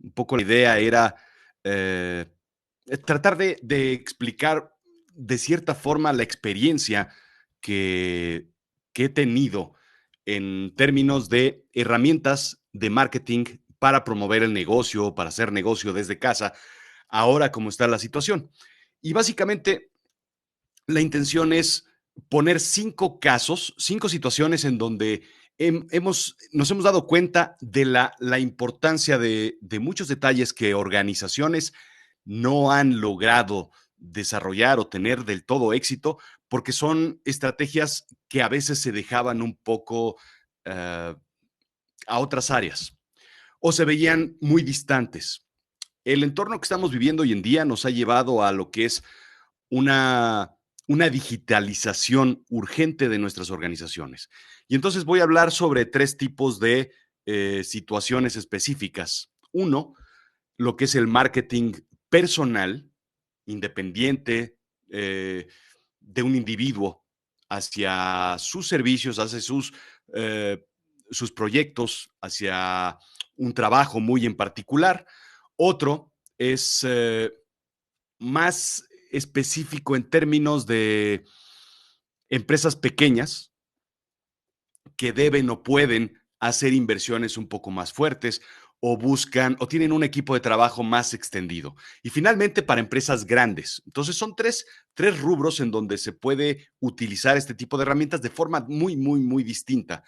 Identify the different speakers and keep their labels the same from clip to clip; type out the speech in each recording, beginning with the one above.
Speaker 1: Un poco la idea era eh, tratar de explicar de cierta forma la experiencia que, que he tenido en términos de herramientas de marketing para promover el negocio, para hacer negocio desde casa, ahora como está la situación. Y básicamente la intención es poner 5 casos, 5 situaciones en donde nos hemos dado cuenta de la importancia de muchos detalles que organizaciones no han logrado desarrollar o tener del todo éxito, porque son estrategias que a veces se dejaban un poco a otras áreas o se veían muy distantes. El entorno que estamos viviendo hoy en día nos ha llevado a lo que es una, una digitalización urgente de nuestras organizaciones. Y entonces voy a hablar sobre 3 tipos de situaciones específicas. Uno, lo que es el marketing personal, independiente, de un individuo hacia sus servicios, hacia sus proyectos, hacia un trabajo muy en particular. Otro es más específico en términos de empresas pequeñas que deben o pueden hacer inversiones un poco más fuertes o buscan o tienen un equipo de trabajo más extendido. Y finalmente para empresas grandes. Entonces son tres rubros en donde se puede utilizar este tipo de herramientas de forma muy distinta.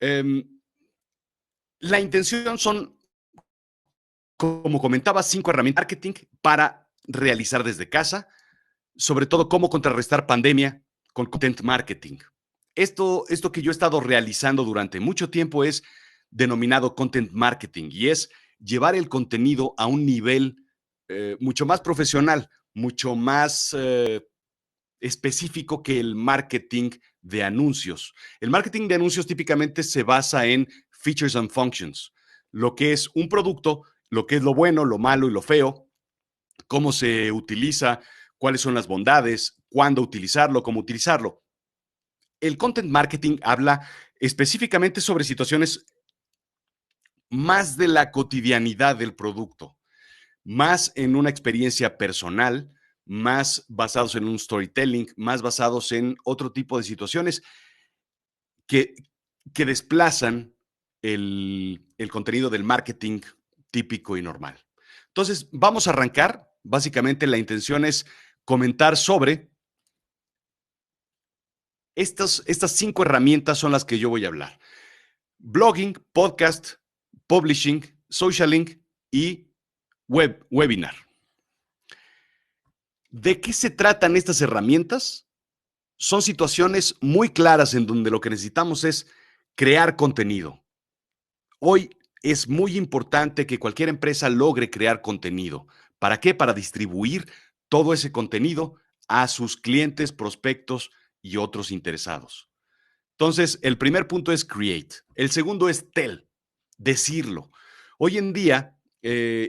Speaker 1: Eh, la intención son, como comentaba, 5 herramientas de marketing para realizar desde casa, sobre todo cómo contrarrestar pandemia con content marketing. Esto que yo he estado realizando durante mucho tiempo es denominado content marketing y es llevar el contenido a un nivel mucho más profesional, mucho más específico que el marketing de anuncios. El marketing de anuncios típicamente se basa en features and functions, lo que es un producto, lo que es lo bueno, lo malo y lo feo, cómo se utiliza, cuáles son las bondades, cuándo utilizarlo, cómo utilizarlo. El content marketing habla específicamente sobre situaciones más de la cotidianidad del producto, más en una experiencia personal, más basados en un storytelling, más basados en otro tipo de situaciones que, que desplazan el contenido del marketing típico y normal. Entonces, vamos a arrancar. Básicamente, la intención es comentar sobre estas 5 herramientas son las que yo voy a hablar. Blogging, podcast, publishing, socialing y webinar. ¿De qué se tratan estas herramientas? Son situaciones muy claras en donde lo que necesitamos es crear contenido. Hoy es muy importante que cualquier empresa logre crear contenido. ¿Para qué? Para distribuir todo ese contenido a sus clientes, prospectos y otros interesados. Entonces, el primer punto es create. El segundo es tell, decirlo. Hoy en día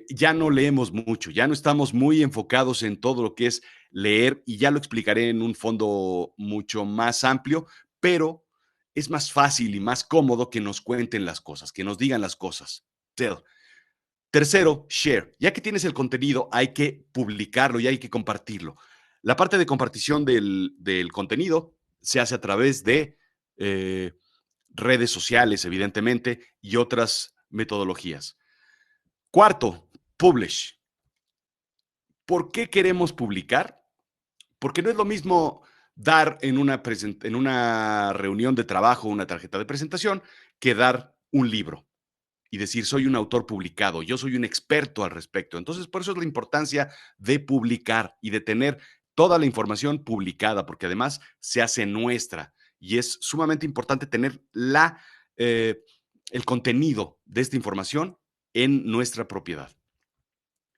Speaker 1: ya no leemos mucho, ya no estamos muy enfocados en todo lo que es leer y ya lo explicaré en un fondo mucho más amplio, pero es más fácil y más cómodo que nos cuenten las cosas, que nos digan las cosas. Tell. Tercero, share. Ya que tienes el contenido, hay que publicarlo y hay que compartirlo. La parte de compartición del contenido se hace a través de eh, redes sociales, evidentemente, y otras metodologías. Cuarto, publish. ¿Por qué queremos publicar? Porque no es lo mismo dar en una reunión de trabajo una tarjeta de presentación que dar un libro y decir, soy un autor publicado, yo soy un experto al respecto. Entonces, por eso es la importancia de publicar y de tener toda la información publicada, porque además se hace nuestra y es sumamente importante tener el contenido de esta información en nuestra propiedad.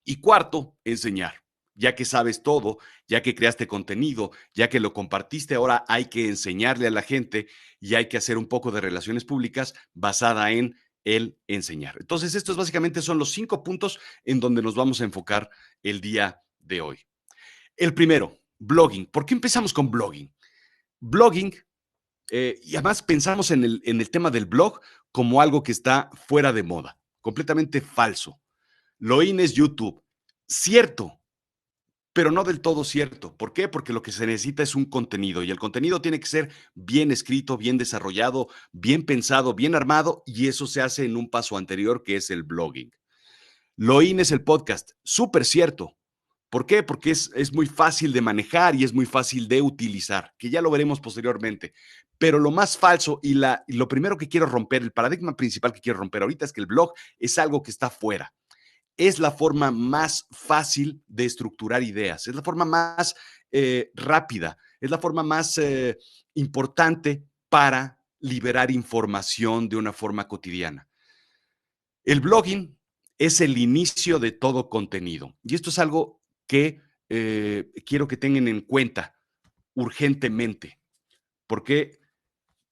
Speaker 1: Y cuarto, enseñar. Ya que sabes todo, ya que creaste contenido, ya que lo compartiste, ahora hay que enseñarle a la gente y hay que hacer un poco de relaciones públicas basada en el enseñar. Entonces, estos básicamente son los 5 puntos en donde nos vamos a enfocar el día de hoy. El primero, blogging. ¿Por qué empezamos con blogging? Blogging, y además pensamos en el tema del blog como algo que está fuera de moda. completamente falso. Lo in es YouTube. Cierto, pero no del todo cierto. ¿Por qué? Porque lo que se necesita es un contenido y el contenido tiene que ser bien escrito, bien desarrollado, bien pensado, bien armado y eso se hace en un paso anterior que es el blogging. Lo in es el podcast. Súper cierto. ¿Por qué? Porque es muy fácil de manejar y es muy fácil de utilizar, que ya lo veremos posteriormente. Pero lo más falso y lo primero que quiero romper, el paradigma principal que quiero romper ahorita es que el blog es algo que está fuera. Es la forma más fácil de estructurar ideas, es la forma más rápida, es la forma más importante para liberar información de una forma cotidiana. El blogging es el inicio de todo contenido y esto es algo que quiero que tengan en cuenta urgentemente, porque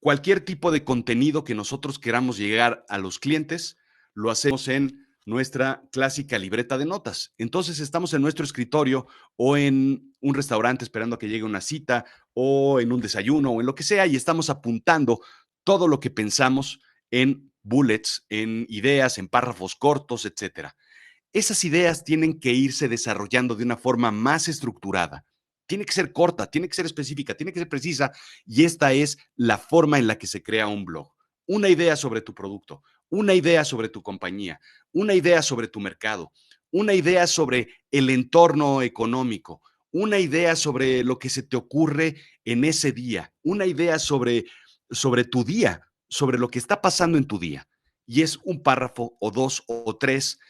Speaker 1: cualquier tipo de contenido que nosotros queramos llegar a los clientes, lo hacemos en nuestra clásica libreta de notas. Entonces estamos en nuestro escritorio o en un restaurante esperando a que llegue una cita o en un desayuno o en lo que sea y estamos apuntando todo lo que pensamos en bullets, en ideas, en párrafos cortos, etcétera. Esas ideas tienen que irse desarrollando de una forma más estructurada. Tiene que ser corta, tiene que ser específica, tiene que ser precisa y esta es la forma en la que se crea un blog. Una idea sobre tu producto, una idea sobre tu compañía, una idea sobre tu mercado, una idea sobre el entorno económico, una idea sobre lo que se te ocurre en ese día, una idea sobre tu día, sobre lo que está pasando en tu día. Y es un párrafo o dos o tres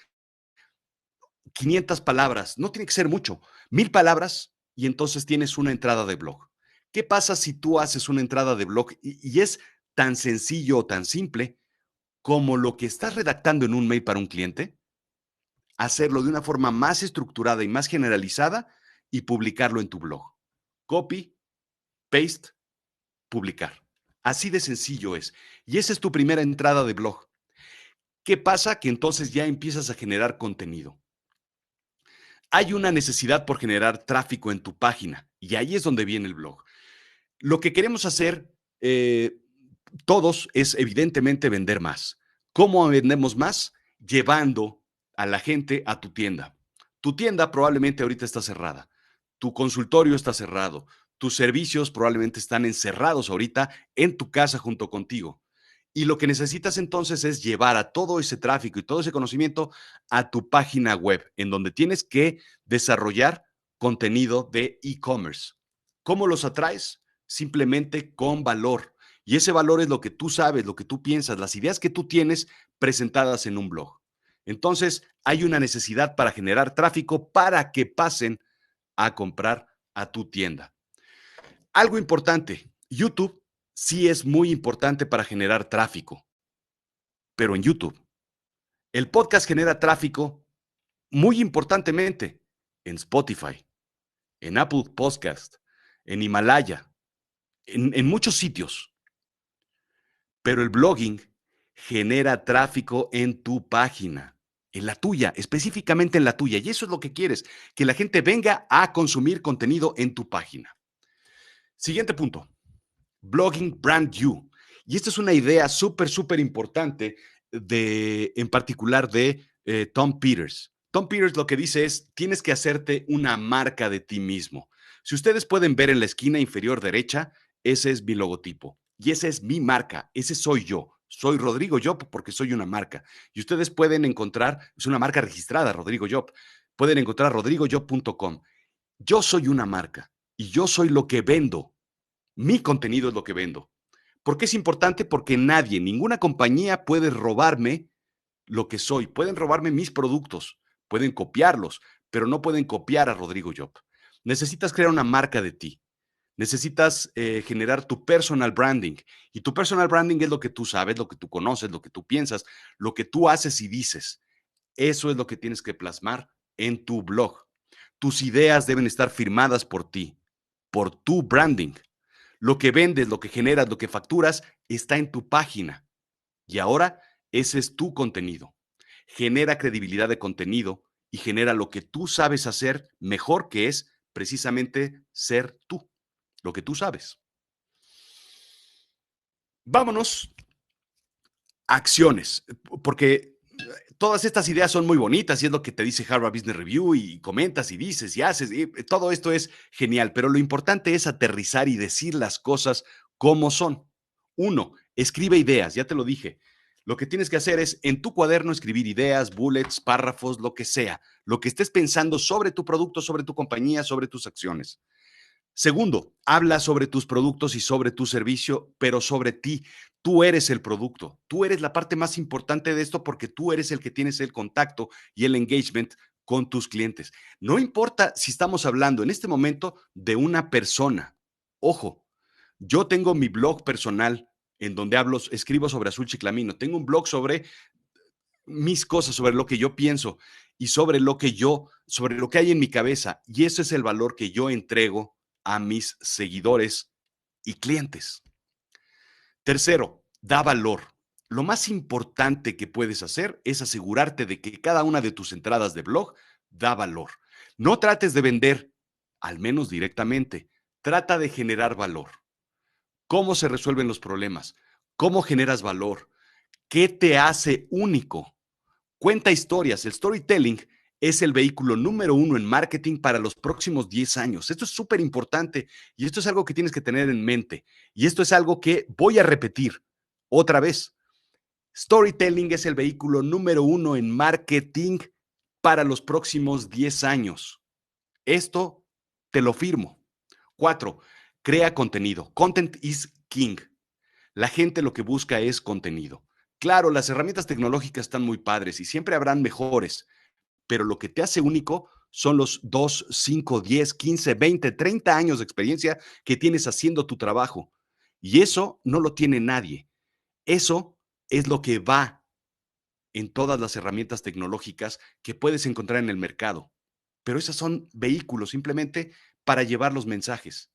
Speaker 1: 500 palabras, no tiene que ser mucho, 1000 palabras y entonces tienes una entrada de blog. ¿Qué pasa si tú haces una entrada de blog y es tan sencillo o tan simple como lo que estás redactando en un mail para un cliente? Hacerlo de una forma más estructurada y más generalizada y publicarlo en tu blog. Copy, paste, publicar. Así de sencillo es. Y esa es tu primera entrada de blog. ¿Qué pasa? Que entonces ya empiezas a generar contenido. Hay una necesidad por generar tráfico en tu página y ahí es donde viene el blog. Lo que queremos hacer todos es evidentemente vender más. ¿Cómo vendemos más? Llevando a la gente a tu tienda. Tu tienda probablemente ahorita está cerrada. Tu consultorio está cerrado. Tus servicios probablemente están encerrados ahorita en tu casa junto contigo. Y lo que necesitas entonces es llevar a todo ese tráfico y todo ese conocimiento a tu página web, en donde tienes que desarrollar contenido de e-commerce. ¿Cómo los atraes? Simplemente con valor. Y ese valor es lo que tú sabes, lo que tú piensas, las ideas que tú tienes presentadas en un blog. Entonces, hay una necesidad para generar tráfico para que pasen a comprar a tu tienda. Algo importante, YouTube sí es muy importante para generar tráfico, pero en YouTube. El podcast genera tráfico muy importantemente en Spotify, en Apple Podcast, en Himalaya, en muchos sitios. Pero el blogging genera tráfico en tu página, en la tuya, específicamente en la tuya. Y eso es lo que quieres, que la gente venga a consumir contenido en tu página. Siguiente punto, blogging brand you. Y esta es una idea súper importante en particular de Tom Peters. Tom Peters lo que dice es, tienes que hacerte una marca de ti mismo. Si ustedes pueden ver en la esquina inferior derecha, ese es mi logotipo. Y esa es mi marca, ese soy yo. Soy Rodrigo Job porque soy una marca. Y ustedes pueden encontrar, es una marca registrada, Rodrigo Job. Pueden encontrar rodrigojob.com. Yo soy una marca y yo soy lo que vendo. Mi contenido es lo que vendo. ¿Por qué es importante? Porque nadie, ninguna compañía puede robarme lo que soy. Pueden robarme mis productos, pueden copiarlos, pero no pueden copiar a Rodrigo Job. Necesitas crear una marca de ti. Necesitas generar tu personal branding. Y tu personal branding es lo que tú sabes, lo que tú conoces, lo que tú piensas, lo que tú haces y dices. Eso es lo que tienes que plasmar en tu blog. Tus ideas deben estar firmadas por ti, por tu branding. Lo que vendes, lo que generas, lo que facturas está en tu página. Y ahora ese es tu contenido. Genera credibilidad de contenido y genera lo que tú sabes hacer mejor, que es precisamente ser tú, lo que tú sabes. Vámonos a acciones, porque todas estas ideas son muy bonitas y es lo que te dice Harvard Business Review y comentas y dices y haces. Y todo esto es genial, pero lo importante es aterrizar y decir las cosas como son. Uno, escribe ideas, ya te lo dije. Lo que tienes que hacer es en tu cuaderno escribir ideas, bullets, párrafos, lo que sea, lo que estés pensando sobre tu producto, sobre tu compañía, sobre tus acciones. Segundo, habla sobre tus productos y sobre tu servicio, pero sobre ti. Tú eres el producto, tú eres la parte más importante de esto porque tú eres el que tienes el contacto y el engagement con tus clientes. No importa si estamos hablando en este momento de una persona. Ojo, yo tengo mi blog personal en donde escribo sobre Azul Chiclamino. Tengo un blog sobre mis cosas, sobre lo que yo pienso y sobre lo que hay en mi cabeza. Y ese es el valor que yo entrego a mis seguidores y clientes. Tercero, da valor. Lo más importante que puedes hacer es asegurarte de que cada una de tus entradas de blog da valor. No trates de vender, al menos directamente. Trata de generar valor. ¿Cómo se resuelven los problemas? ¿Cómo generas valor? ¿Qué te hace único? Cuenta historias. El storytelling es el vehículo número uno en marketing para los próximos 10 años. Esto es súper importante y esto es algo que tienes que tener en mente. Y esto es algo que voy a repetir otra vez. Storytelling es el vehículo número uno en marketing para los próximos 10 años. Esto te lo firmo. 4. Crea contenido. Content is king. La gente lo que busca es contenido. Claro, las herramientas tecnológicas están muy padres y siempre habrán mejores, pero lo que te hace único son los 2, 5, 10, 15, 20, 30 años de experiencia que tienes haciendo tu trabajo. Y eso no lo tiene nadie. Eso es lo que va en todas las herramientas tecnológicas que puedes encontrar en el mercado. Pero esos son vehículos simplemente para llevar los mensajes.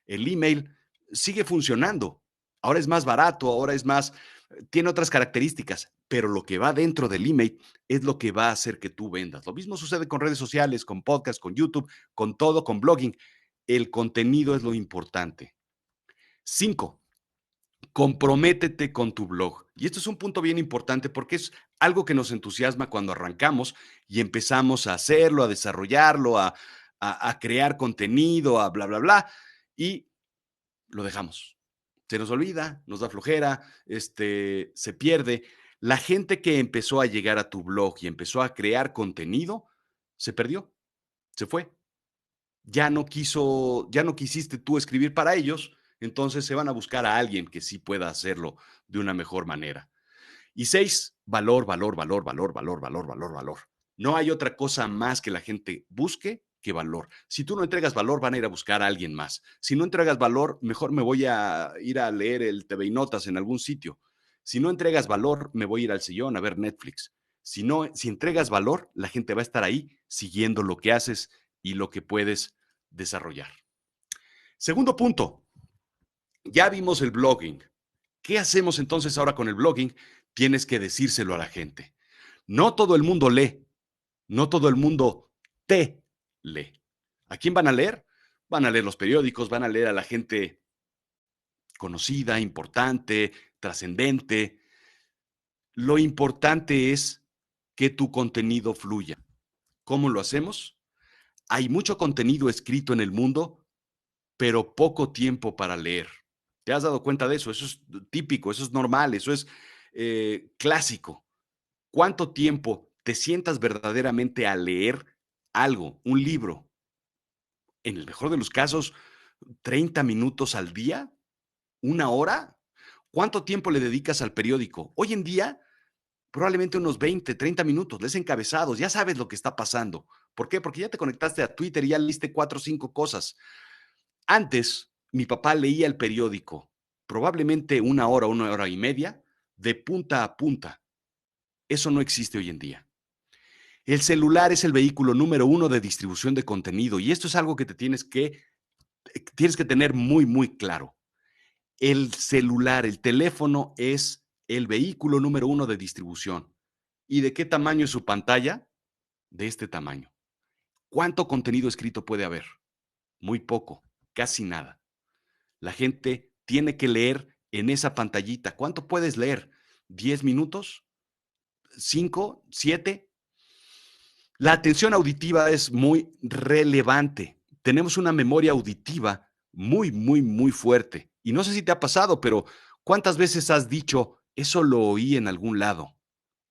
Speaker 1: El email sigue funcionando. Ahora es más barato, ahora es más, tiene otras características, pero lo que va dentro del email es lo que va a hacer que tú vendas. Lo mismo sucede con redes sociales, con podcast, con YouTube, con todo, con blogging. El contenido es lo importante. 5, comprométete con tu blog. Y esto es un punto bien importante porque es algo que nos entusiasma cuando arrancamos y empezamos a hacerlo, a desarrollarlo, a crear contenido, a bla, bla, bla, y lo dejamos. Se nos olvida, nos da flojera, se pierde. La gente que empezó a llegar a tu blog y empezó a crear contenido, se perdió, se fue. Ya no quisiste tú escribir para ellos, entonces se van a buscar a alguien que sí pueda hacerlo de una mejor manera. Y 6, valor, valor, valor, valor, valor, valor, valor, valor. No hay otra cosa más que la gente busque que valor. Si tú no entregas valor, van a ir a buscar a alguien más. Si no entregas valor, mejor me voy a ir a leer el TV y Notas en algún sitio. Si no entregas valor, me voy a ir al sillón a ver Netflix. Si entregas valor, la gente va a estar ahí siguiendo lo que haces y lo que puedes desarrollar. Segundo punto, ya vimos el blogging. ¿Qué hacemos entonces ahora con el blogging? Tienes que decírselo a la gente. No todo el mundo lee, no todo el mundo te lee. ¿A quién van a leer? Van a leer los periódicos, van a leer a la gente conocida, importante, trascendente. Lo importante es que tu contenido fluya. ¿Cómo lo hacemos? Hay mucho contenido escrito en el mundo, pero poco tiempo para leer. ¿Te has dado cuenta de eso? Eso es típico, eso es normal, eso es clásico. ¿Cuánto tiempo te sientas verdaderamente a leer algo, un libro? En el mejor de los casos, 30 minutos al día, una hora. ¿Cuánto tiempo le dedicas al periódico? Hoy en día, probablemente unos 20, 30 minutos, lees encabezados, ya sabes lo que está pasando. ¿Por qué? Porque ya te conectaste a Twitter y ya leíste 4 o 5 cosas. Antes, mi papá leía el periódico, probablemente una hora y media, de punta a punta. Eso no existe hoy en día. El celular es el vehículo número uno de distribución de contenido y esto es algo que tienes que tener muy, muy claro. El celular, el teléfono es el vehículo número uno de distribución. ¿Y de qué tamaño es su pantalla? De este tamaño. ¿Cuánto contenido escrito puede haber? Muy poco, casi nada. La gente tiene que leer en esa pantallita. ¿Cuánto puedes leer? ¿10 minutos? 5, 7. La atención auditiva es muy relevante. Tenemos una memoria auditiva muy, muy, muy fuerte. Y no sé si te ha pasado, pero ¿cuántas veces has dicho, eso lo oí en algún lado?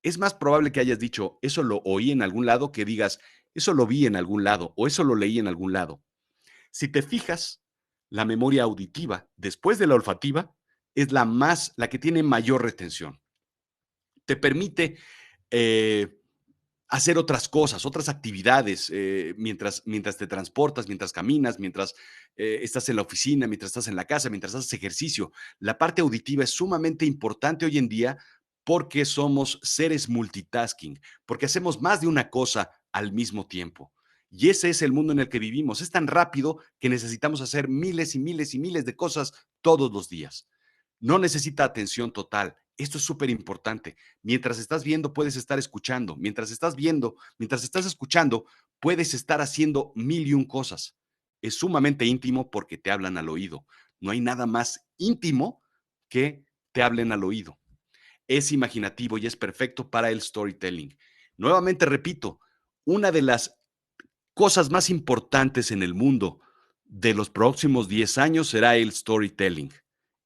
Speaker 1: Es más probable que hayas dicho, eso lo oí en algún lado, que digas, eso lo vi en algún lado o eso lo leí en algún lado. Si te fijas, la memoria auditiva, después de la olfativa, es la que tiene mayor retención. Te permite eh, hacer otras cosas, otras actividades, mientras te transportas, mientras caminas, mientras estás en la oficina, mientras estás en la casa, mientras haces ejercicio. La parte auditiva es sumamente importante hoy en día porque somos seres multitasking, porque hacemos más de una cosa al mismo tiempo. Y ese es el mundo en el que vivimos. Es tan rápido que necesitamos hacer miles y miles y miles de cosas todos los días. No necesita atención total. Esto es súper importante. Mientras estás viendo, puedes estar escuchando. Mientras estás viendo, mientras estás escuchando, puedes estar haciendo mil y un cosas. Es sumamente íntimo porque te hablan al oído. No hay nada más íntimo que te hablen al oído. Es imaginativo y es perfecto para el storytelling. Nuevamente repito, una de las cosas más importantes en el mundo de los próximos 10 años será el storytelling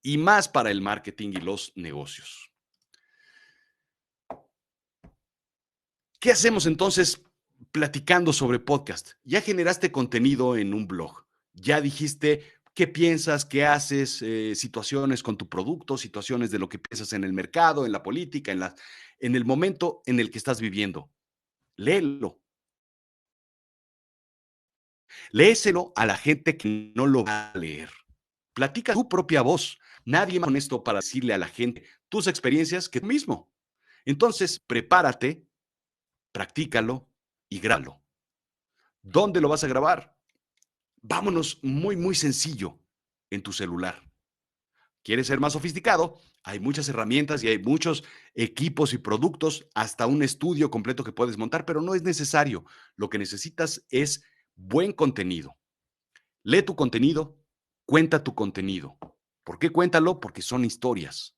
Speaker 1: y más para el marketing y los negocios. ¿Qué hacemos entonces platicando sobre podcast? Ya generaste contenido en un blog, ya dijiste qué piensas, qué haces, situaciones con tu producto, situaciones de lo que piensas en el mercado, en la política, en el momento en el que estás viviendo. Léelo, léeselo a la gente que no lo va a leer. Platica tu propia voz. Nadie más honesto para decirle a la gente tus experiencias que tú mismo. Entonces, prepárate, practícalo y grábalo. ¿Dónde lo vas a grabar? Vámonos muy, muy sencillo en tu celular. ¿Quieres ser más sofisticado? Hay muchas herramientas y hay muchos equipos y productos, hasta un estudio completo que puedes montar, pero no es necesario. Lo que necesitas es buen contenido. Lee tu contenido, cuenta tu contenido. ¿Por qué cuéntalo? Porque son historias.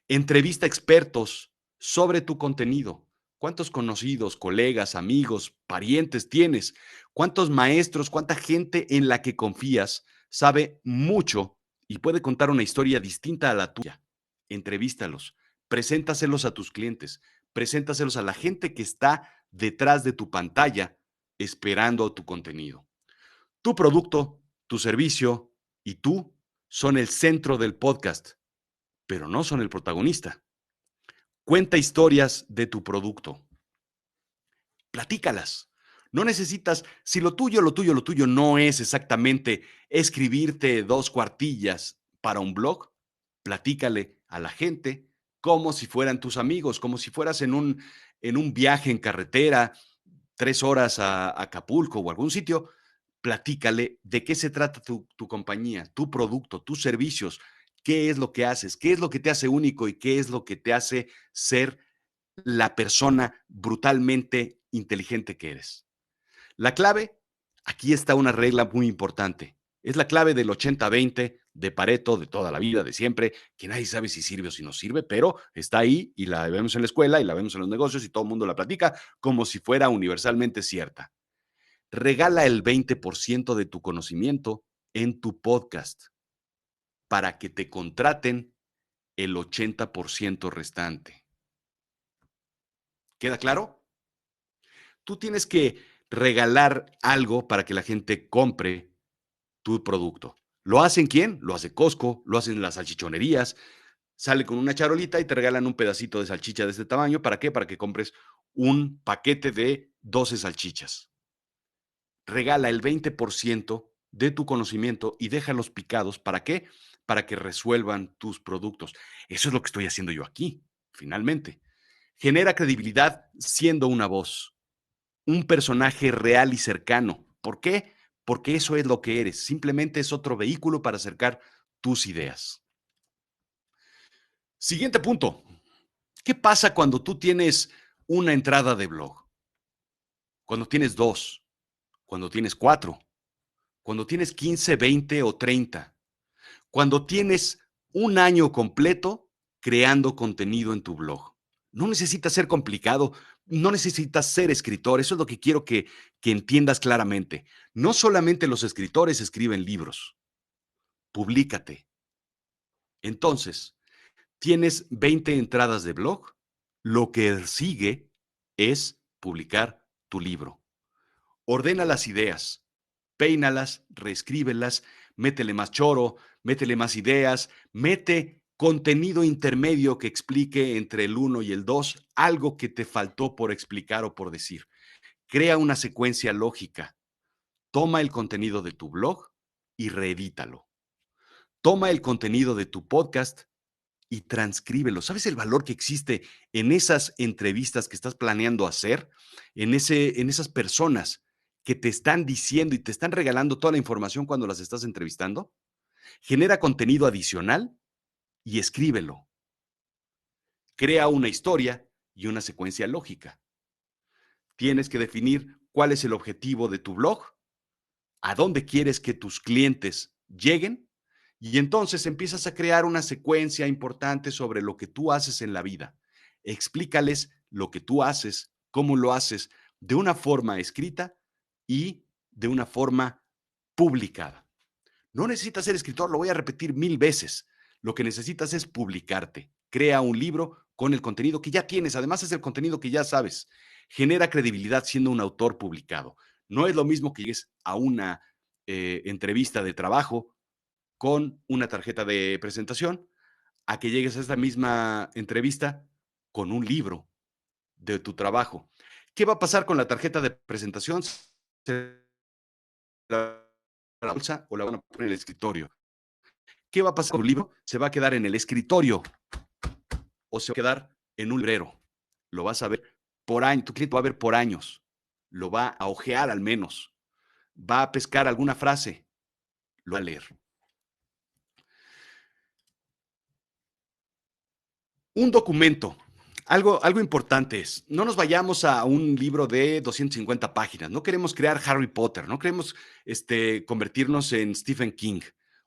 Speaker 1: Entrevista expertos sobre tu contenido. ¿Cuántos conocidos, colegas, amigos, parientes tienes? ¿Cuántos maestros, cuánta gente en la que confías sabe mucho y puede contar una historia distinta a la tuya? Entrevístalos, preséntaselos a tus clientes, preséntaselos a la gente que está detrás de tu pantalla esperando tu contenido. Tu producto, tu servicio y tú son el centro del podcast, pero no son el protagonista. Cuenta historias de tu producto. Platícalas. No necesitas, si lo tuyo no es exactamente escribirte 2 cuartillas para un blog, platícale a la gente como si fueran tus amigos, como si fueras en un viaje en carretera, 3 horas a Acapulco o algún sitio. Platícale de qué se trata tu compañía, tu producto, tus servicios, qué es lo que haces, qué es lo que te hace único y qué es lo que te hace ser la persona brutalmente inteligente que eres. La clave, aquí está una regla muy importante. Es la clave del 80-20 de Pareto de toda la vida, de siempre, que nadie sabe si sirve o si no sirve, pero está ahí y la vemos en la escuela y la vemos en los negocios y todo el mundo la platica como si fuera universalmente cierta. Regala el 20% de tu conocimiento en tu podcast para que te contraten el 80% restante. ¿Queda claro? Tú tienes que regalar algo para que la gente compre tu producto. ¿Lo hacen quién? Lo hace Costco, lo hacen las salchichonerías. Sale con una charolita y te regalan un pedacito de salchicha de este tamaño. ¿Para qué? Para que compres un paquete de 12 salchichas. Regala el 20% de tu conocimiento y déjalos picados. ¿Para qué? Para que resuelvan tus productos. Eso es lo que estoy haciendo yo aquí, finalmente. Genera credibilidad siendo una voz, un personaje real y cercano. ¿Por qué? Porque eso es lo que eres. Simplemente es otro vehículo para acercar tus ideas. Siguiente punto. ¿Qué pasa cuando tú tienes una entrada de blog? Cuando tienes dos, cuando tienes cuatro, cuando tienes 15, 20 o 30, cuando tienes un año completo creando contenido en tu blog. No necesita ser complicado, no necesitas ser escritor, eso es lo que quiero que entiendas claramente. No solamente los escritores escriben libros, publícate. Entonces, tienes 20 entradas de blog, lo que sigue es publicar tu libro. Ordena las ideas, peínalas, reescríbelas, métele más choro, métele más ideas, mete contenido intermedio que explique entre el uno y el 2 algo que te faltó por explicar o por decir. Crea una secuencia lógica. Toma el contenido de tu blog y reedítalo. Toma el contenido de tu podcast y transcríbelo. ¿Sabes el valor que existe en esas entrevistas que estás planeando hacer? En esas personas que te están diciendo y te están regalando toda la información cuando las estás entrevistando. Genera contenido adicional y escríbelo. Crea una historia y una secuencia lógica. Tienes que definir cuál es el objetivo de tu blog, a dónde quieres que tus clientes lleguen y entonces empiezas a crear una secuencia importante sobre lo que tú haces en la vida. Explícales lo que tú haces, cómo lo haces, de una forma escrita y de una forma publicada. No necesitas ser escritor, lo voy a repetir 1000 veces. Lo que necesitas es publicarte. Crea un libro con el contenido que ya tienes. Además, es el contenido que ya sabes. Genera credibilidad siendo un autor publicado. No es lo mismo que llegues a una entrevista de trabajo con una tarjeta de presentación a que llegues a esta misma entrevista con un libro de tu trabajo. ¿Qué va a pasar con la tarjeta de presentación? ¿Se la bolsa o la van a poner en el escritorio? ¿Qué va a pasar con tu libro? ¿Se va a quedar en el escritorio o se va a quedar en un librero? Lo vas a ver por años, tu cliente va a ver por años, lo va a ojear al menos, va a pescar alguna frase, lo va a leer. Un documento. Algo importante es, no nos vayamos a un libro de 250 páginas, no queremos crear Harry Potter, no queremos convertirnos en Stephen King.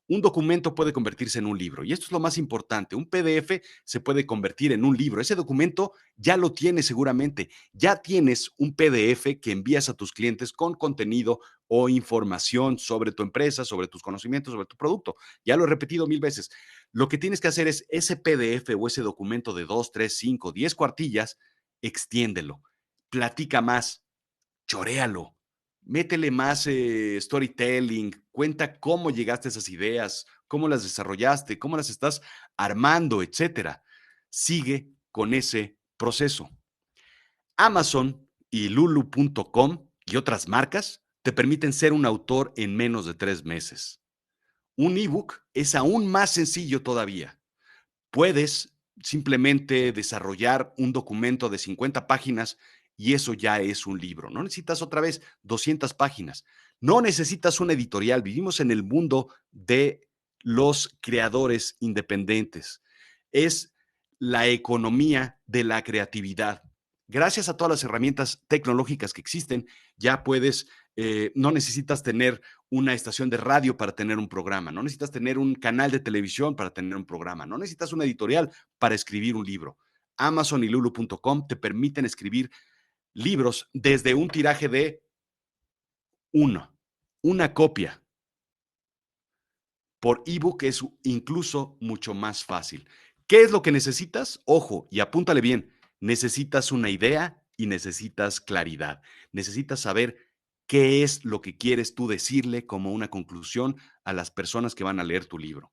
Speaker 1: Un documento puede convertirse en un libro y esto es lo más importante. Un PDF se puede convertir en un libro. Ese documento ya lo tienes seguramente. Ya tienes un PDF que envías a tus clientes con contenido o información sobre tu empresa, sobre tus conocimientos, sobre tu producto. Ya lo he repetido 1000 veces. Lo que tienes que hacer es ese PDF o ese documento de 2, 3, 5, 10 cuartillas, extiéndelo, platica más, choréalo, métele más storytelling, cuenta cómo llegaste a esas ideas, cómo las desarrollaste, cómo las estás armando, etcétera. Sigue con ese proceso. Amazon y lulu.com y otras marcas te permiten ser un autor en menos de 3 meses. Un ebook es aún más sencillo todavía. Puedes simplemente desarrollar un documento de 50 páginas y eso ya es un libro. No necesitas otra vez 200 páginas. No necesitas una editorial. Vivimos en el mundo de los creadores independientes. Es la economía de la creatividad. Gracias a todas las herramientas tecnológicas que existen, ya puedes, no necesitas tener una estación de radio para tener un programa, no necesitas tener un canal de televisión para tener un programa, no necesitas una editorial para escribir un libro. Amazon y lulu.com te permiten escribir libros desde un tiraje de una copia. Por ebook es incluso mucho más fácil. ¿Qué es lo que necesitas? Ojo, y apúntale bien, necesitas una idea y necesitas claridad. Necesitas saber qué es lo que quieres tú decirle como una conclusión a las personas que van a leer tu libro.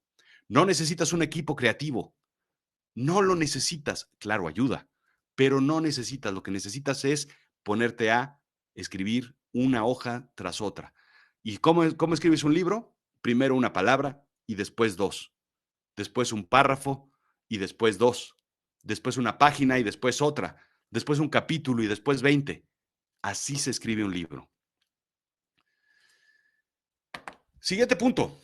Speaker 1: No necesitas un equipo creativo, no lo necesitas. Claro, ayuda, pero no necesitas. Lo que necesitas es ponerte a escribir una hoja tras otra. ¿Y cómo escribes un libro? Primero una palabra y después dos. Después un párrafo y después dos. Después una página y después otra. Después un capítulo y después 20. Así se escribe un libro. Siguiente punto.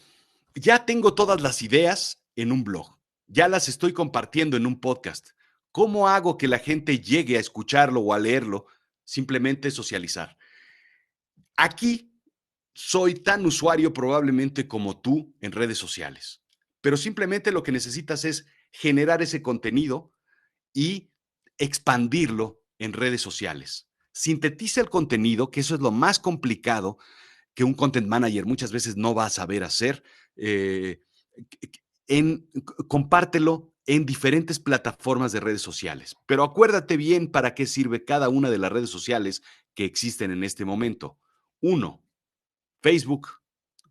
Speaker 1: Ya tengo todas las ideas en un blog. Ya las estoy compartiendo en un podcast. ¿Cómo hago que la gente llegue a escucharlo o a leerlo? Simplemente socializar. Aquí soy tan usuario probablemente como tú en redes sociales, pero simplemente lo que necesitas es generar ese contenido y expandirlo en redes sociales. Sintetiza el contenido, que eso es lo más complicado que un content manager muchas veces no va a saber hacer. eh, Compártelo en diferentes plataformas de redes sociales. Pero acuérdate bien para qué sirve cada una de las redes sociales que existen en este momento. Uno, Facebook,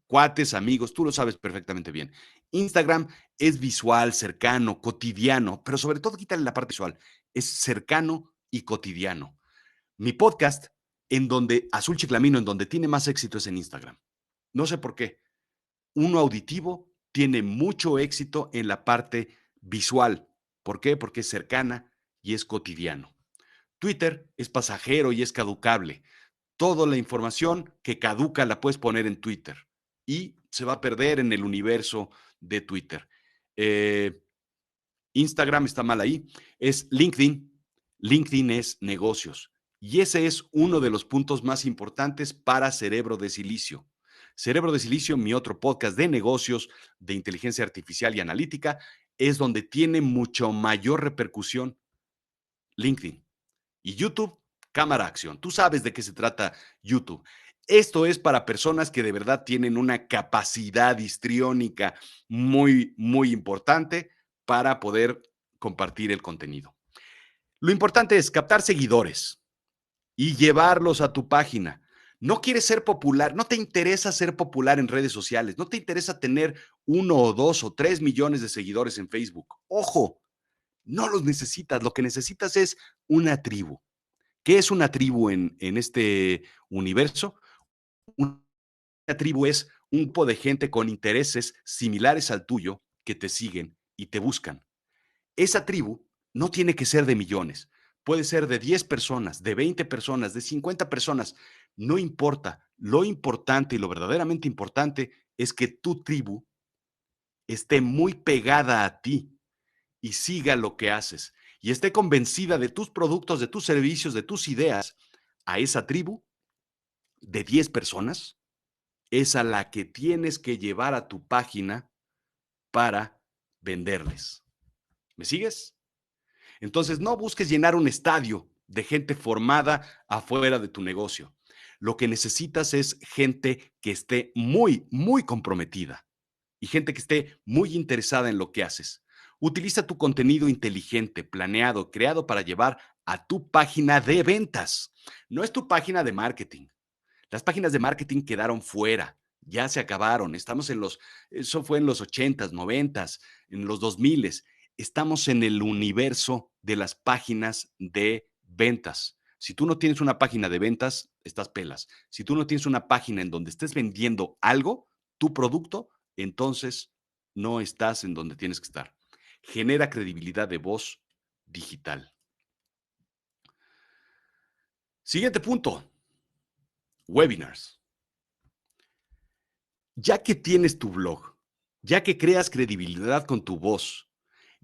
Speaker 1: cuates, amigos, tú lo sabes perfectamente bien. Instagram es visual, cercano, cotidiano, pero sobre todo quítale la parte visual, es cercano y cotidiano. Mi podcast, en donde, Azul Chiclamino, en donde tiene más éxito es en Instagram. No sé por qué. Uno auditivo tiene mucho éxito en la parte visual. ¿Por qué? Porque es cercana y es cotidiano. Twitter es pasajero y es caducable. Toda la información que caduca la puedes poner en Twitter y se va a perder en el universo de Twitter. Eh, Instagram está mal ahí. Es LinkedIn. LinkedIn es negocios. Y ese es uno de los puntos más importantes para Cerebro de Silicio. Cerebro de Silicio, mi otro podcast de negocios, de inteligencia artificial y analítica, es donde tiene mucho mayor repercusión LinkedIn. Y YouTube, cámara acción. Tú sabes de qué se trata YouTube. Esto es para personas que de verdad tienen una capacidad histriónica muy, muy importante para poder compartir el contenido. Lo importante es captar seguidores y llevarlos a tu página. No quieres ser popular, no te interesa ser popular en redes sociales, no te interesa tener 1 o 2 o 3 millones de seguidores en Facebook. Ojo, no los necesitas, lo que necesitas es una tribu. ¿Qué es una tribu en este universo? Una tribu es un grupo de gente con intereses similares al tuyo que te siguen y te buscan. Esa tribu no tiene que ser de millones, puede ser de 10 personas, de 20 personas, de 50 personas, no importa. Lo importante y lo verdaderamente importante es que tu tribu esté muy pegada a ti y siga lo que haces y esté convencida de tus productos, de tus servicios, de tus ideas. A esa tribu de 10 personas es a la que tienes que llevar a tu página para venderles. ¿Me sigues? Entonces, no busques llenar un estadio de gente formada afuera de tu negocio. Lo que necesitas es gente que esté muy, muy comprometida y gente que esté muy interesada en lo que haces. Utiliza tu contenido inteligente, planeado, creado para llevar a tu página de ventas. No es tu página de marketing. Las páginas de marketing quedaron fuera, ya se acabaron. Eso fue en los 80s, 90s, en los 2000s. Estamos en el universo de las páginas de ventas. Si tú no tienes una página de ventas, estás pelas. Si tú no tienes una página en donde estés vendiendo algo, tu producto, entonces no estás en donde tienes que estar. Genera credibilidad de voz digital. Siguiente punto, webinars. Ya que tienes tu blog, ya que creas credibilidad con tu voz,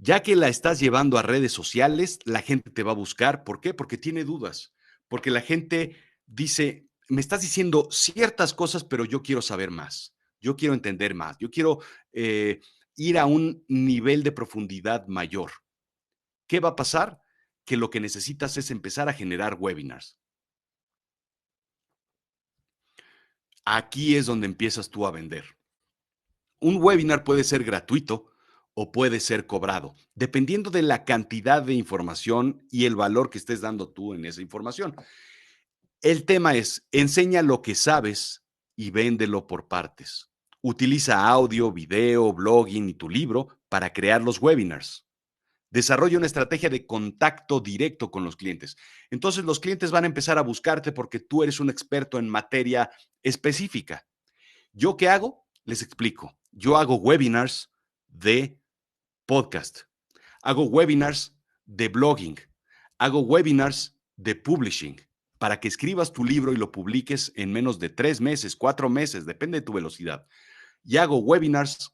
Speaker 1: ya que la estás llevando a redes sociales, la gente te va a buscar. ¿Por qué? Porque tiene dudas. Porque la gente dice, me estás diciendo ciertas cosas, pero yo quiero saber más. Yo quiero entender más. Yo quiero ir a un nivel de profundidad mayor. ¿Qué va a pasar? Que lo que necesitas es empezar a generar webinars. Aquí es donde empiezas tú a vender. Un webinar puede ser gratuito o puede ser cobrado, dependiendo de la cantidad de información y el valor que estés dando tú en esa información. El tema es, enseña lo que sabes y véndelo por partes. Utiliza audio, video, blogging y tu libro para crear los webinars. Desarrolla una estrategia de contacto directo con los clientes. Entonces los clientes van a empezar a buscarte porque tú eres un experto en materia específica. ¿Yo qué hago? Les explico. Yo hago webinars de podcast, hago webinars de blogging, hago webinars de publishing para que escribas tu libro y lo publiques en menos de 3 meses, 4 meses, depende de tu velocidad. Y hago webinars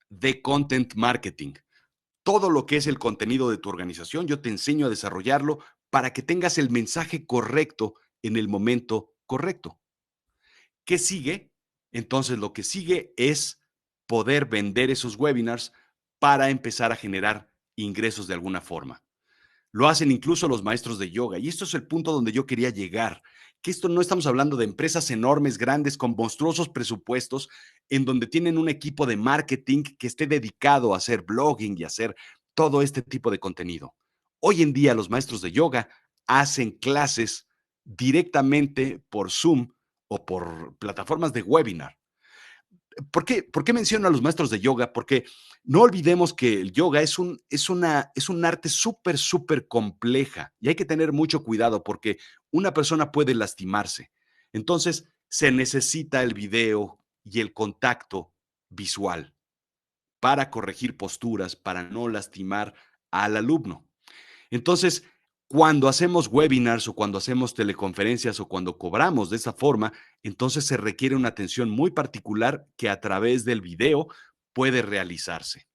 Speaker 1: de content marketing. Todo lo que es el contenido de tu organización, yo te enseño a desarrollarlo para que tengas el mensaje correcto en el momento correcto. ¿Qué sigue? Entonces, lo que sigue es poder vender esos webinars para empezar a generar ingresos de alguna forma. lo hacen incluso los maestros de yoga. Y esto es el punto donde yo quería llegar, que esto no estamos hablando de empresas enormes, grandes, con monstruosos presupuestos, en donde tienen un equipo de marketing que esté dedicado a hacer blogging y hacer todo este tipo de contenido. Hoy en día los maestros de yoga hacen clases directamente por Zoom o por plataformas de webinar. ¿Por qué menciono a los maestros de yoga? Porque no olvidemos que el yoga es un arte súper, súper compleja y hay que tener mucho cuidado porque una persona puede lastimarse. Entonces, se necesita el video y el contacto visual para corregir posturas, para no lastimar al alumno. Entonces, cuando hacemos webinars o cuando hacemos teleconferencias o cuando cobramos de esa forma, entonces se requiere una atención muy particular que a través del video puede realizarse.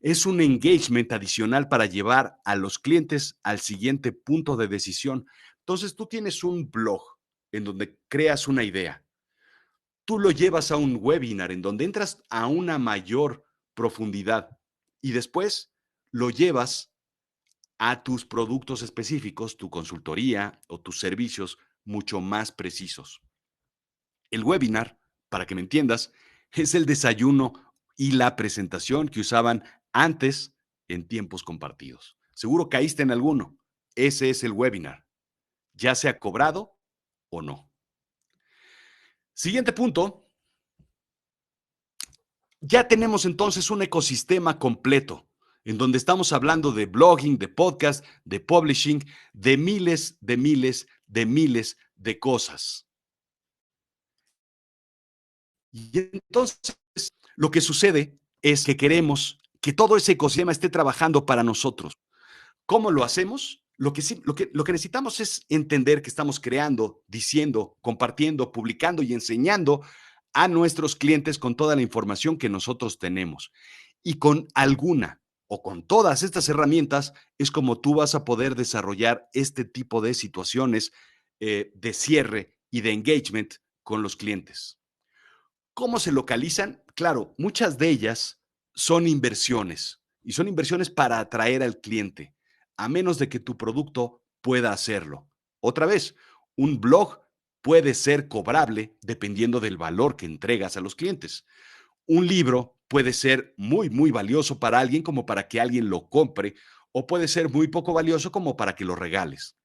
Speaker 1: Es un engagement adicional para llevar a los clientes al siguiente punto de decisión. Entonces, tú tienes un blog en donde creas una idea. Tú lo llevas a un webinar en donde entras a una mayor profundidad y después lo llevas a tus productos específicos, tu consultoría o tus servicios mucho más precisos. El webinar, para que me entiendas, es el desayuno y la presentación que usaban antes en tiempos compartidos. Seguro caíste en alguno. Ese es el webinar, ya sea cobrado o no. Siguiente punto, ya tenemos entonces un ecosistema completo en donde estamos hablando de blogging, de podcast, de publishing, de miles de cosas. Y entonces lo que sucede es que queremos que todo ese ecosistema esté trabajando para nosotros. ¿Cómo lo hacemos? Lo que necesitamos es entender que estamos creando, diciendo, compartiendo, publicando y enseñando a nuestros clientes con toda la información que nosotros tenemos. Y con alguna o con todas estas herramientas es como tú vas a poder desarrollar este tipo de situaciones de cierre y de engagement con los clientes. ¿Cómo se localizan? Claro, muchas de ellas son inversiones y son inversiones para atraer al cliente, a menos de que tu producto pueda hacerlo. Otra vez, un blog puede ser cobrable dependiendo del valor que entregas a los clientes. Un libro puede ser muy, muy valioso para alguien como para que alguien lo compre o puede ser muy poco valioso como para que lo regales.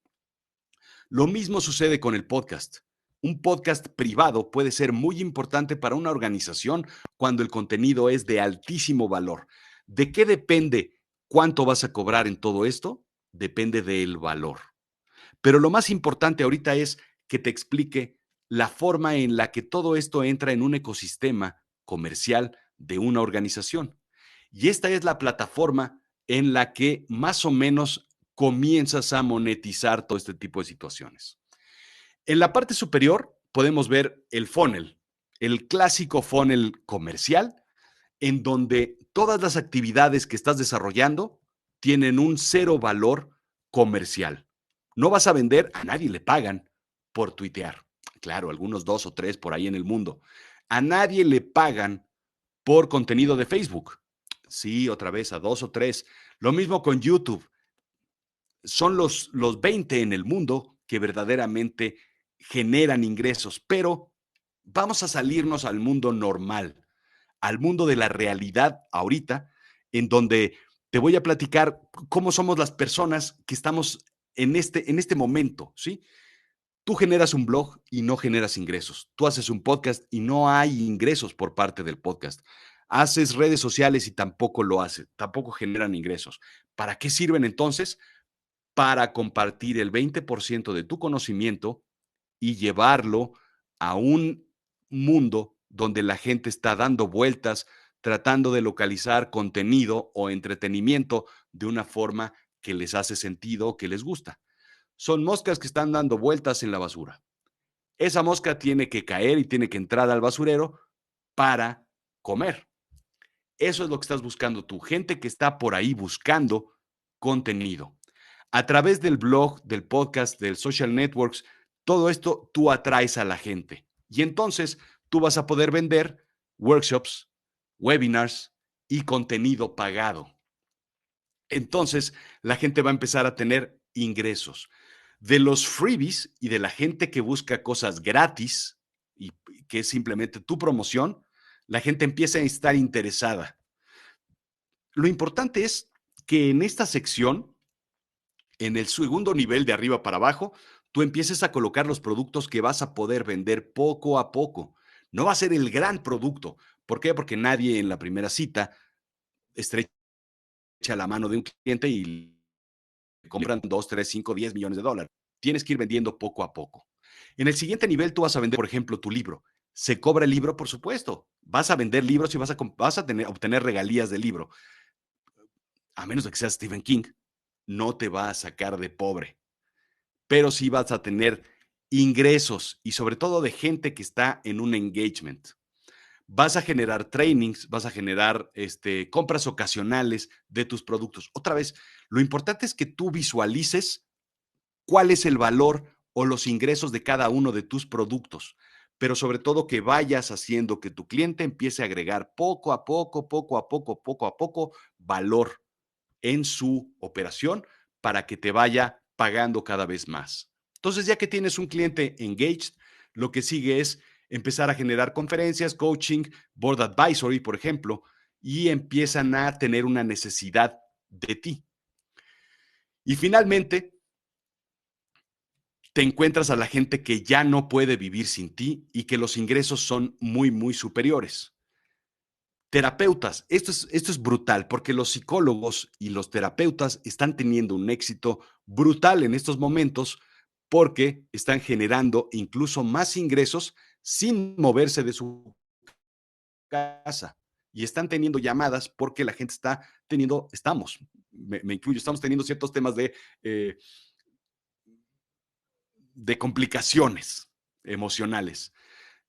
Speaker 1: Lo mismo sucede con el podcast. Un podcast privado puede ser muy importante para una organización cuando el contenido es de altísimo valor. ¿De qué depende cuánto vas a cobrar en todo esto? Depende del valor. Pero lo más importante ahorita es que te explique la forma en la que todo esto entra en un ecosistema comercial de una organización. Y esta es la plataforma en la que más o menos comienzas a monetizar todo este tipo de situaciones. En la parte superior podemos ver el funnel, el clásico funnel comercial, en donde todas las actividades que estás desarrollando tienen un cero valor comercial. No vas a vender, a nadie le pagan por tuitear. Claro, algunos dos o tres por ahí en el mundo. A nadie le pagan por contenido de Facebook. Sí, otra vez, a dos o tres. Lo mismo con YouTube. Son los 20 en el mundo que verdaderamente generan ingresos, pero vamos a salirnos al mundo normal, al mundo de la realidad ahorita, en donde te voy a platicar cómo somos las personas que estamos en este momento, ¿sí? Tú generas un blog y no generas ingresos. Tú haces un podcast y no hay ingresos por parte del podcast. Haces redes sociales y tampoco lo haces, tampoco generan ingresos. ¿Para qué sirven entonces? Para compartir el 20% de tu conocimiento y llevarlo a un mundo donde la gente está dando vueltas, tratando de localizar contenido o entretenimiento de una forma que les hace sentido, que les gusta. Son moscas que están dando vueltas en la basura. Esa mosca tiene que caer y tiene que entrar al basurero para comer. Eso es lo que estás buscando tú, gente que está por ahí buscando contenido. A través del blog, del podcast, del social networks, todo esto tú atraes a la gente. Y entonces tú vas a poder vender workshops, webinars y contenido pagado. Entonces la gente va a empezar a tener ingresos. De los freebies y de la gente que busca cosas gratis y que es simplemente tu promoción, la gente empieza a estar interesada. Lo importante es que en esta sección, en el segundo nivel de arriba para abajo, tú empieces a colocar los productos que vas a poder vender poco a poco. No va a ser el gran producto. ¿Por qué? Porque nadie en la primera cita estrecha la mano de un cliente y le compran 2, 3, 5, 10 millones de dólares. Tienes que ir vendiendo poco a poco. En el siguiente nivel tú vas a vender, por ejemplo, tu libro. ¿Se cobra el libro? Por supuesto. Vas a vender libros y vas a obtener regalías del libro. A menos de que seas Stephen King, no te va a sacar de pobre, pero sí vas a tener ingresos y sobre todo de gente que está en un engagement. Vas a generar trainings, vas a generar compras ocasionales de tus productos. Otra vez, lo importante es que tú visualices cuál es el valor o los ingresos de cada uno de tus productos, pero sobre todo que vayas haciendo que tu cliente empiece a agregar poco a poco, poco a poco valor en su operación para que te vaya pagando cada vez más. Entonces, ya que tienes un cliente engaged, lo que sigue es empezar a generar conferencias, coaching, board advisory, por ejemplo, y empiezan a tener una necesidad de ti. Y finalmente, te encuentras a la gente que ya no puede vivir sin ti y que los ingresos son muy, muy superiores. Terapeutas, esto es brutal porque los psicólogos y los terapeutas están teniendo un éxito brutal en estos momentos porque están generando incluso más ingresos sin moverse de su casa y están teniendo llamadas porque la gente está teniendo, me incluyo, estamos teniendo ciertos temas de complicaciones emocionales.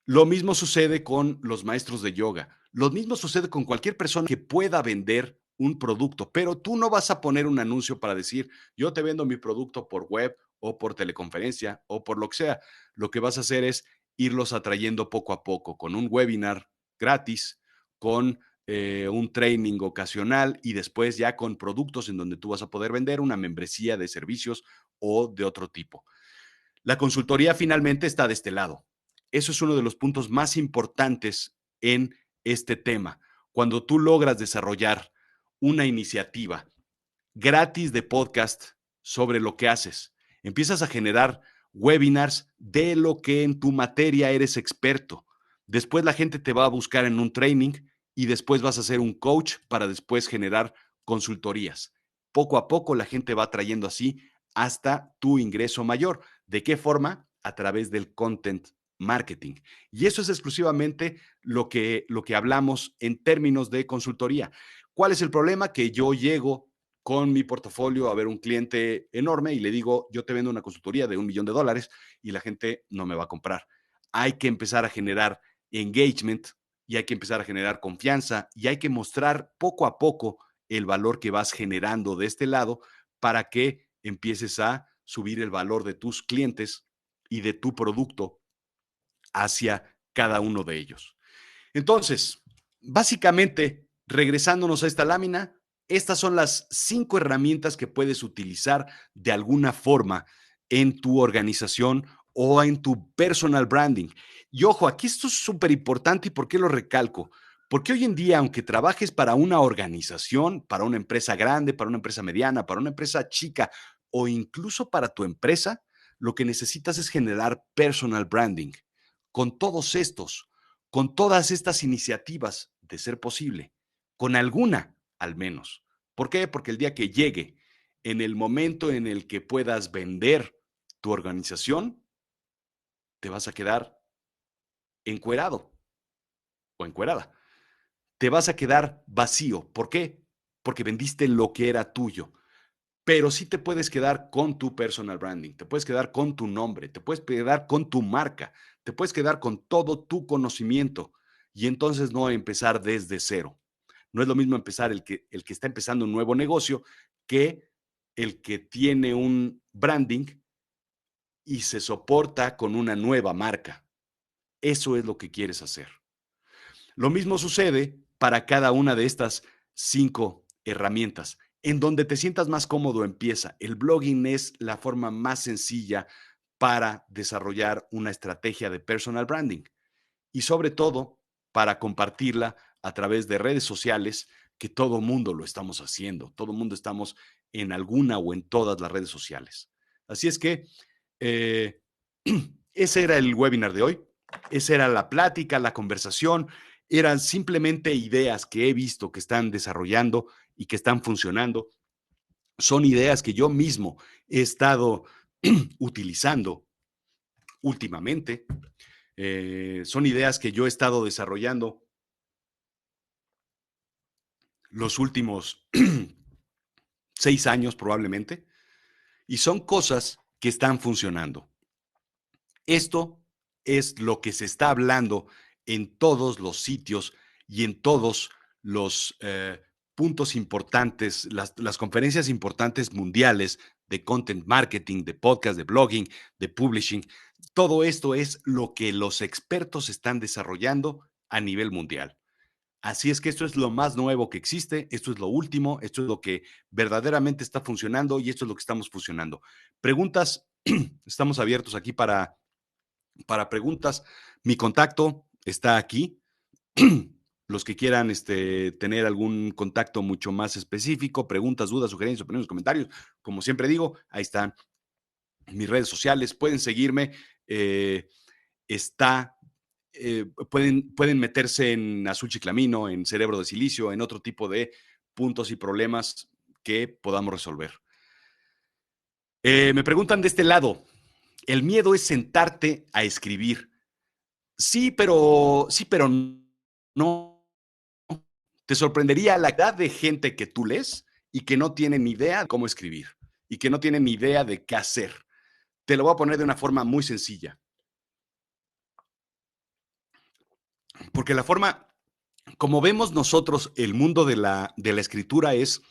Speaker 1: Lo mismo sucede con los maestros de yoga. Lo mismo sucede con cualquier persona que pueda vender un producto, pero tú no vas a poner un anuncio para decir, yo te vendo mi producto por web o por teleconferencia o por lo que sea. Lo que vas a hacer es irlos atrayendo poco a poco con un webinar gratis, con un training ocasional y después ya con productos en donde tú vas a poder vender una membresía de servicios o de otro tipo. La consultoría finalmente está de este lado. Eso es uno de los puntos más importantes en este tema. Cuando tú logras desarrollar una iniciativa gratis de podcast sobre lo que haces, empiezas a generar webinars de lo que en tu materia eres experto. Después la gente te va a buscar en un training y después vas a ser un coach para después generar consultorías. Poco a poco la gente va trayendo así hasta tu ingreso mayor. ¿De qué forma? A través del content marketing. Y eso es exclusivamente lo que hablamos en términos de consultoría. ¿Cuál es el problema? Que yo llego con mi portafolio a ver un cliente enorme y le digo, yo te vendo una consultoría de $1 millón y la gente no me va a comprar. Hay que empezar a generar engagement y hay que empezar a generar confianza y hay que mostrar poco a poco el valor que vas generando de este lado para que empieces a subir el valor de tus clientes y de tu producto hacia cada uno de ellos. Entonces, básicamente, regresándonos a esta lámina, estas son las 5 herramientas que puedes utilizar de alguna forma en tu organización o en tu personal branding. Y ojo, aquí esto es súper importante. ¿Y por qué lo recalco? Porque hoy en día, aunque trabajes para una organización, para una empresa grande, para una empresa mediana, para una empresa chica o incluso para tu empresa, lo que necesitas es generar personal branding. Con todos estos, con todas estas iniciativas, de ser posible, con alguna al menos. ¿Por qué? Porque el día que llegue, en el momento en el que puedas vender tu organización, te vas a quedar encuerado o encuerada. Te vas a quedar vacío. ¿Por qué? Porque vendiste lo que era tuyo. Pero sí te puedes quedar con tu personal branding, te puedes quedar con tu nombre, te puedes quedar con tu marca, te puedes quedar con todo tu conocimiento y entonces no empezar desde cero. No es lo mismo empezar el que está empezando un nuevo negocio que el que tiene un branding y se soporta con una nueva marca. Eso es lo que quieres hacer. Lo mismo sucede para cada una de estas 5 herramientas. En donde te sientas más cómodo, empieza. El blogging es la forma más sencilla para desarrollar una estrategia de personal branding y sobre todo para compartirla a través de redes sociales, que todo mundo lo estamos haciendo, todo mundo estamos en alguna o en todas las redes sociales. Así es que eh, ese era el webinar de hoy, esa era la plática, la conversación, eran simplemente ideas que he visto que están desarrollando y que están funcionando. Son ideas que yo mismo he estado utilizando últimamente. Son ideas que yo he estado desarrollando los últimos 6 años probablemente, y son cosas que están funcionando. Esto es lo que se está hablando en todos los sitios y en todos los puntos importantes, las conferencias importantes mundiales de content marketing, de podcast, de blogging, de publishing. Todo esto es lo que los expertos están desarrollando a nivel mundial. Así es que esto es lo más nuevo que existe, esto es lo último, esto es lo que verdaderamente está funcionando y esto es lo que estamos fusionando. Preguntas, estamos abiertos aquí para preguntas. Mi contacto está aquí. Los que quieran tener algún contacto mucho más específico, preguntas, dudas, sugerencias, opiniones, comentarios, como siempre digo, ahí están mis redes sociales, pueden seguirme. Está pueden meterse en Azul Chiclamino, en Cerebro de Silicio, en otro tipo de puntos y problemas que podamos resolver. Me preguntan de este lado, el miedo es sentarte a escribir. Sí, pero no. Te sorprendería la edad de gente que tú lees y que no tienen ni idea de cómo escribir y que no tienen ni idea de qué hacer. Te lo voy a poner de una forma muy sencilla, porque la forma, como vemos nosotros, el mundo de la escritura es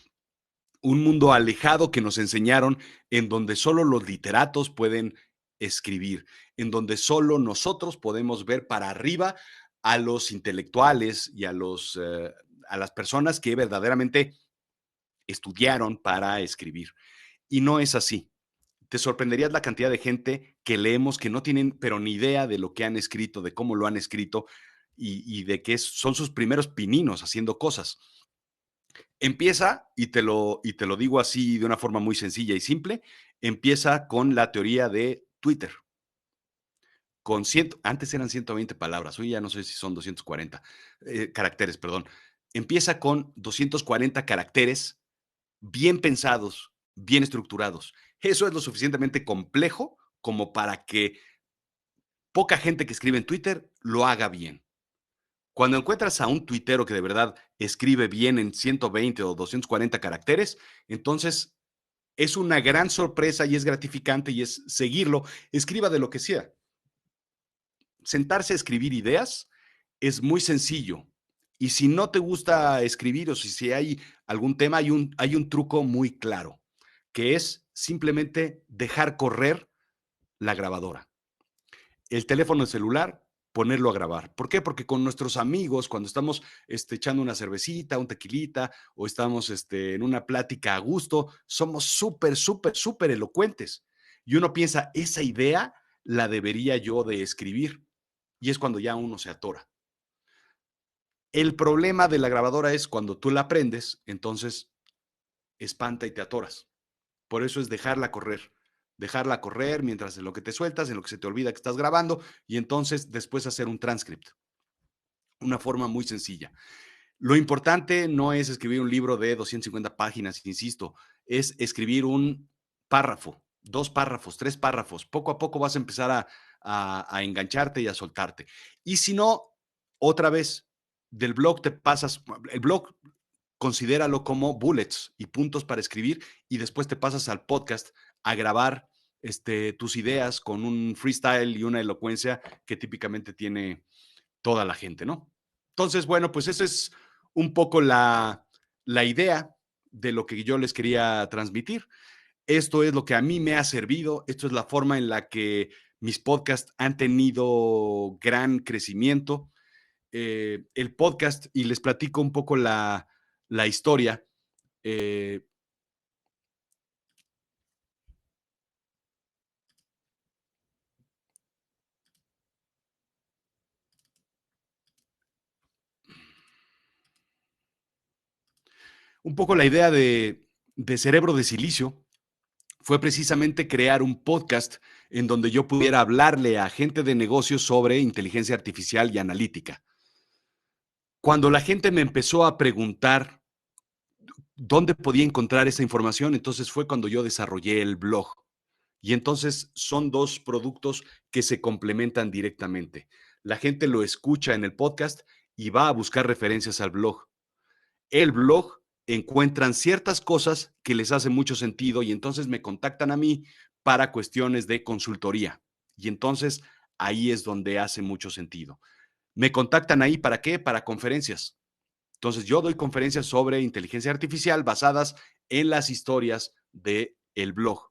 Speaker 1: un mundo alejado que nos enseñaron, en donde solo los literatos pueden escribir, en donde solo nosotros podemos ver para arriba a los intelectuales y a las personas que verdaderamente estudiaron para escribir. Y no es así. Te sorprenderías la cantidad de gente que leemos que no tienen, pero ni idea de lo que han escrito, de cómo lo han escrito y de que son sus primeros pininos haciendo cosas. Empieza, y te lo digo así de una forma muy sencilla y simple, empieza con la teoría de Twitter. Antes eran 120 palabras, hoy ya no sé si son 240 caracteres, perdón. Empieza con 240 caracteres bien pensados, bien estructurados. Eso es lo suficientemente complejo como para que poca gente que escribe en Twitter lo haga bien. Cuando encuentras a un tuitero que de verdad escribe bien en 120 o 240 caracteres, entonces es una gran sorpresa y es gratificante y es seguirlo. Escriba de lo que sea. Sentarse a escribir ideas es muy sencillo. Y si no te gusta escribir o si hay algún tema, hay un truco muy claro, que es simplemente dejar correr la grabadora. El teléfono celular, ponerlo a grabar. ¿Por qué? Porque con nuestros amigos, cuando estamos echando una cervecita, un tequilita, o estamos en una plática a gusto, somos súper, súper, súper elocuentes. Y uno piensa, esa idea la debería yo de escribir. Y es cuando ya uno se atora. El problema de la grabadora es cuando tú la prendes, entonces espanta y te atoras. Por eso es dejarla correr mientras en lo que te sueltas, en lo que se te olvida que estás grabando y entonces después hacer un transcript. Una forma muy sencilla. Lo importante no es escribir un libro de 250 páginas, insisto, es escribir un párrafo, 2 párrafos, 3 párrafos. Poco a poco vas a empezar a engancharte y a soltarte. Y si no, otra vez, del blog te pasas, el blog considéralo como bullets y puntos para escribir y después te pasas al podcast a grabar tus ideas con un freestyle y una elocuencia que típicamente tiene toda la gente, ¿no? Entonces, bueno, pues esa es un poco la idea de lo que yo les quería transmitir. Esto es lo que a mí me ha servido, esto es la forma en la que mis podcasts han tenido gran crecimiento. El podcast, y les platico un poco la historia. Un poco la idea de Cerebro de Silicio fue precisamente crear un podcast en donde yo pudiera hablarle a gente de negocios sobre inteligencia artificial y analítica. Cuando la gente me empezó a preguntar dónde podía encontrar esa información, entonces fue cuando yo desarrollé el blog. Y entonces son dos productos que se complementan directamente. La gente lo escucha en el podcast y va a buscar referencias al blog. El blog encuentran ciertas cosas que les hace mucho sentido y entonces me contactan a mí para cuestiones de consultoría. Y entonces ahí es donde hace mucho sentido. Me contactan ahí para qué? Para conferencias. Entonces yo doy conferencias sobre inteligencia artificial basadas en las historias de el blog.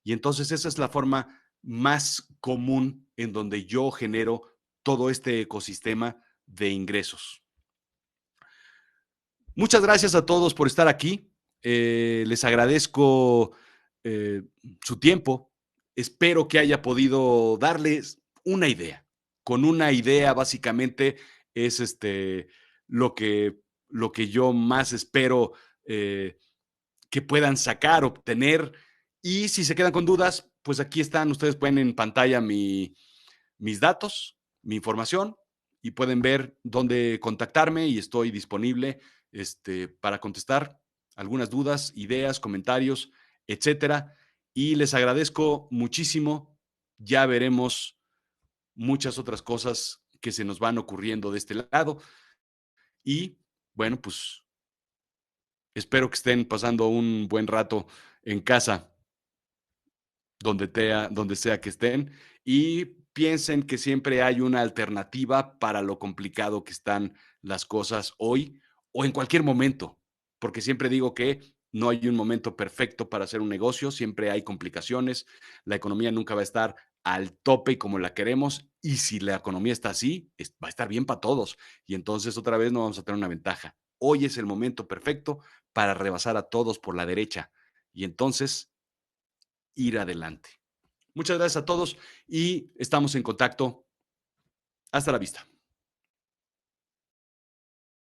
Speaker 1: Y entonces esa es la forma más común en donde yo genero todo este ecosistema de ingresos. Muchas gracias a todos por estar aquí. Les agradezco eh, su tiempo. Espero que haya podido darles una idea. Con una idea, básicamente, es lo que, lo que yo más espero eh, que puedan sacar, obtener. Y si se quedan con dudas, pues aquí están. Ustedes pueden en pantalla mis datos, mi información y pueden ver dónde contactarme y estoy disponible para contestar algunas dudas, ideas, comentarios, etcétera. Y les agradezco muchísimo. Ya veremos muchas otras cosas que se nos van ocurriendo de este lado. Y bueno, pues espero que estén pasando un buen rato en casa donde sea que estén, y piensen que siempre hay una alternativa para lo complicado que están las cosas hoy o en cualquier momento, porque siempre digo que no hay un momento perfecto para hacer un negocio, siempre hay complicaciones, la economía nunca va a estar al tope como la queremos, y si la economía está así, va a estar bien para todos, y entonces otra vez no vamos a tener una ventaja. Hoy es el momento perfecto para rebasar a todos por la derecha, y entonces ir adelante. Muchas gracias a todos y estamos en contacto. Hasta la vista.